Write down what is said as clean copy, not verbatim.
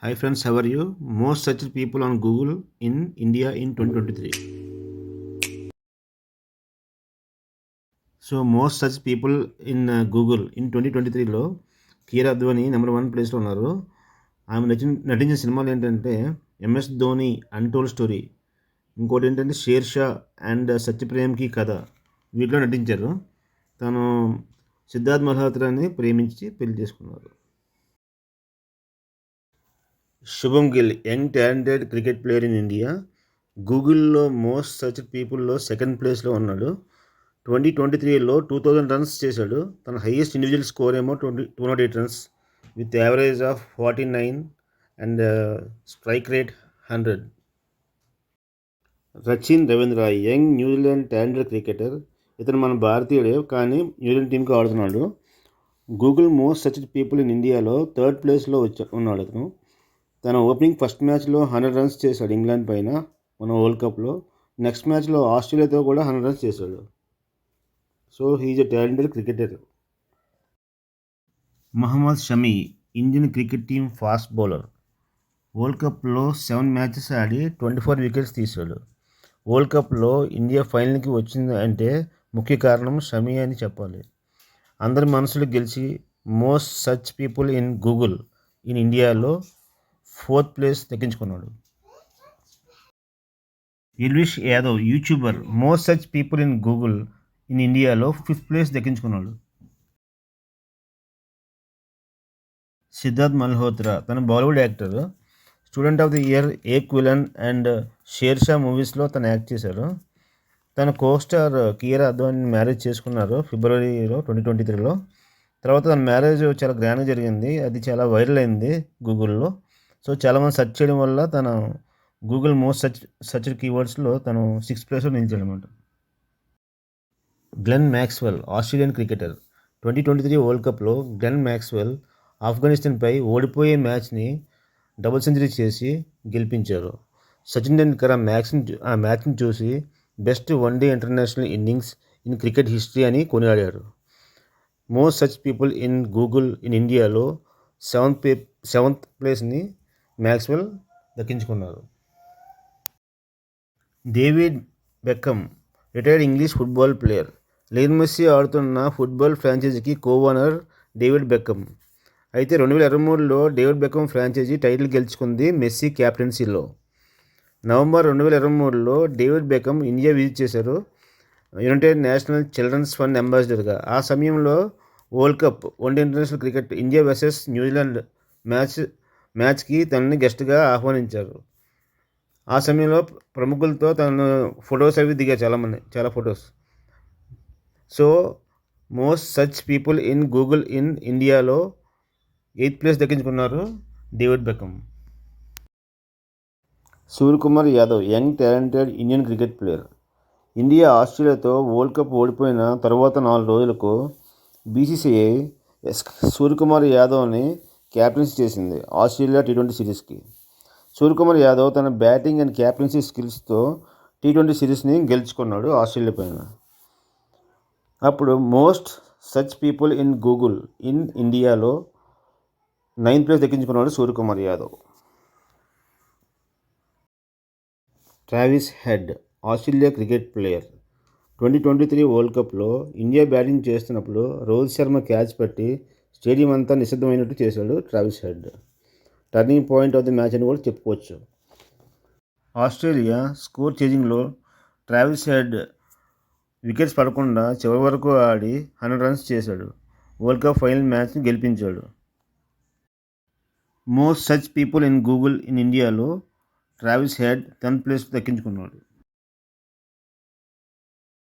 Hi friends, how are you? Most searched people on Google in India in 2023. So most searched people in Google in 2023లో కీరా Dhoni number 1 ప్లేస్లో ఉన్నారు. ఆమె నటించిన సినిమాలు ఏంటంటే ఎంఎస్ ధోని అన్టోల్డ్ స్టోరీ, ఇంకోటి ఏంటంటే షేర్ షా అండ్ సత్యప్రేమ్కి కథ, వీటిలో నటించారు. తను సిద్ధార్థ్ మల్హోత్రాని ప్రేమించి పెళ్లి చేసుకున్నారు. శుభం Gill young talented cricket player in India. గూగుల్లో మోస్ట్ సర్చ్డ్ పీపుల్లో సెకండ్ ప్లేస్లో ఉన్నాడు. 2023లో 2000 రన్స్ చేశాడు. తన హైయెస్ట్ ఇండివిజువల్ స్కోర్ ఏమో 208 runs with average of 49 and strike rate 100. Rachin Ravindra young New Zealand talented cricketer. ఇతను మన భారతీయుడే కానీ న్యూజిలాండ్ టీంకి ఆడుతున్నాడు. Google most searched people in ఇండియాలో థర్డ్ ప్లేస్లో ఉన్నాడు అతను. తన ఓపెనింగ్ ఫస్ట్ మ్యాచ్లో 100 రన్స్ చేశాడు ఇంగ్లాండ్ పైన మన వరల్డ్ కప్లో. నెక్స్ట్ మ్యాచ్లో ఆస్ట్రేలియాతో కూడా 100 రన్స్ చేశాడు. So he's a talented cricketer. Mohammed Shami Indian cricket team fast bowler. World కప్లో 7 మ్యాచెస్ ఆడి 24 వికెట్స్ తీశాడు. వరల్డ్ కప్లో ఇండియా ఫైనల్కి వచ్చింది అంటే ముఖ్య కారణం షమి అని చెప్పాలి. అందరి మనసులు గెలిచి most search people in Google in ఇండియాలో 4th ప్లేస్ దక్కించుకున్నాడు. Elvish Yadav YouTuber most search people in Google in ఇండియాలో 5th ప్లేస్ దక్కించుకున్నాడు. సిద్ధార్థ్ మల్హోత్రా తన Bollywood actor. Student of the year, Ek Villain and Sher Shah మూవీస్లో తను యాక్ట్ చేశారు. తన కోస్టార్ కీరా అద్వాని మ్యారేజ్ చేసుకున్నారు ఫిబ్రవరిలో 2023లో. తర్వాత తన మ్యారేజ్ చాలా గ్రాండ్గా జరిగింది. అది చాలా వైరల్ అయింది గూగుల్లో. సో చాలామంది సెర్చ్ చేయడం వల్ల తన గూగుల్ మోస్ట్ సర్చ్డ్ కీవర్డ్స్లో తను 6th ప్లేస్లో నిలిచాడు అనమాట. Glenn Maxwell Australian cricketer. 2023 world కప్లో గ్లెన్ మ్యాక్స్వెల్ ఆఫ్ఘనిస్తాన్పై ఓడిపోయే మ్యాచ్ని డబుల్ సెంచరీ చేసి గెలిపించారు. సచిన్ టెండూల్కర్ ఆ మ్యాచ్ని చూసి best one day international innings in cricket history అని కొనియాడారు. Most search people in Google in ఇండియాలో 7th ప్లేస్ని మ్యాక్స్వెల్ దక్కించుకున్నారు. David Beckham retired English football player. Lionel Messi ఆడుతున్న ఫుట్బాల్ ఫ్రాంచైజీకి కో-ఓనర్ డేవిడ్ బెక్కమ్. అయితే 2023లో డేవిడ్ బెక్కమ్ ఫ్రాంచైజీ టైటిల్ గెలుచుకుంది మెస్సీ క్యాప్టెన్సీలో. నవంబర్ 2023లో డేవిడ్ బెక్కమ్ ఇండియా విజిట్ చేశారు యునైటెడ్ నేషనల్ చిల్డ్రన్స్ ఫండ్ అంబాసిడర్గా. ఆ సమయంలో world cup one day international cricket India versus New Zealand మ్యాచ్కి తనని గెస్ట్గా ఆహ్వానించారు. ఆ సమయంలో ప్రముఖులతో తను ఫొటోస్ అవి దిగారు చాలా photos. So most search people in Google in ఇండియాలో 8th ప్లేస్ దక్కించుకున్నారు David Beckham. Suryakumar Yadav young talented Indian cricket player. India ఆస్ట్రేలియాతో వరల్డ్ కప్ ఓడిపోయిన తర్వాత 4 రోజులకు బీసీసీఐ సూర్యకుమార్ యాదవ్ని క్యాప్టెన్సీ చేసింది ఆస్ట్రేలియా T20 సిరీస్కి. సూర్యకుమార్ యాదవ్ తన బ్యాటింగ్ అండ్ క్యాప్టెన్సీ స్కిల్స్తో T20 సిరీస్ని గెలుచుకున్నాడు ఆస్ట్రేలియా పైన. అప్పుడు most search people in Google in ఇండియాలో 9th ప్లేస్ దక్కించుకున్నాడు Suryakumar Yadav. Travis Head Australia cricket player. 2023 world కప్లో ఇండియా బ్యాటింగ్ చేస్తున్నప్పుడు రోహిత్ శర్మ క్యాచ్ పట్టి స్టేడియం అంతా నిశ్శబ్దమైనట్టు చేశాడు Travis Head. Turning point of the match అని కూడా చెప్పుకోవచ్చు. ఆస్ట్రేలియా స్కోర్ చేజింగ్లో ట్రావిస్ హెడ్ వికెట్స్ పడకుండా చివరి వరకు ఆడి 100 రన్స్ చేశాడు. వరల్డ్ కప్ ఫైనల్ మ్యాచ్ని గెలిపించాడు. Most search people in Google in ఇండియాలో ట్రావిస్ హెడ్ 10th ప్లేస్ దక్కించుకున్నాడు.